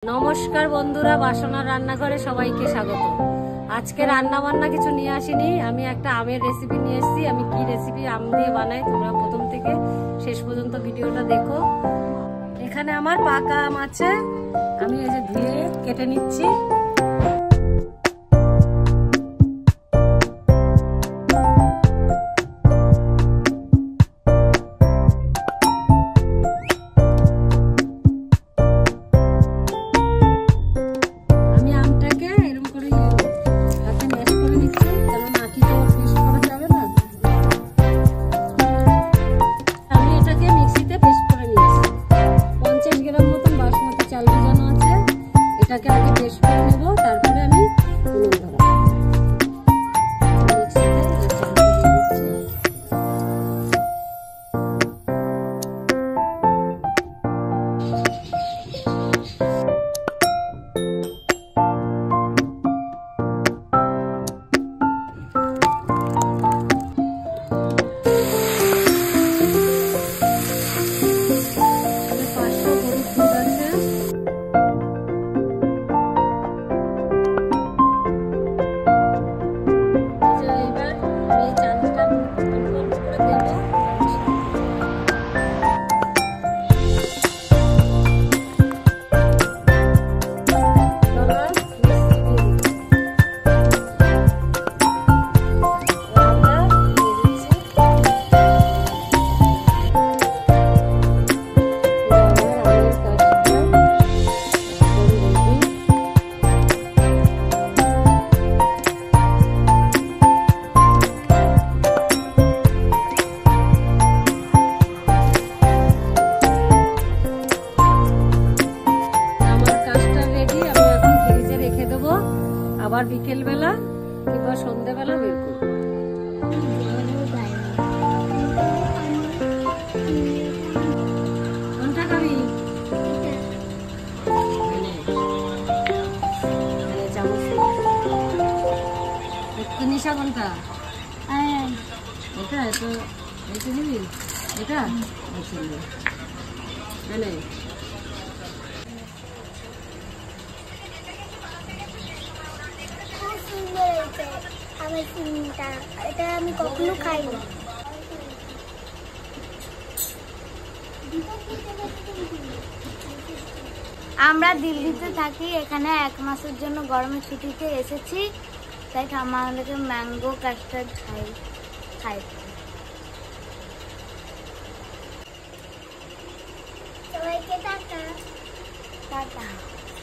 নমস্কার বন্ধুরা, বাসনার রান্নাঘরে সবাইকে স্বাগত। আজকে রান্না বান্না কিছু নিয়ে আসিনি, আমি একটা আমের রেসিপি নিয়ে এসেছি। আমি কি রেসিপি আম দিয়ে বানাই তোমরা প্রথম থেকে শেষ পর্যন্ত ভিডিওটা দেখো। এখানে আমার পাকা আম আছে, আমি এই যে ধুয়ে কেটে নিচ্ছি। এটাকে আগে পেস্ট করে নেব, তারপরে আমি উনুন ধরাবো। আবার বিকেল বেলা কিংবা সন্ধ্যেবেলা বের করবো। কোনটা খাবি? নিশা কোনটা? এটা এটা এটা দিবি, এটা এটা আমি কখনো খাইনি। আমরা দিল্লিতে থাকি, এখানে 1 মাসের জন্য গরমের ছুটিতে এসেছি, তাই আমাদেরকে ম্যাঙ্গো কাস্টার্ড খাই। সবাইকে টাটা টাটা।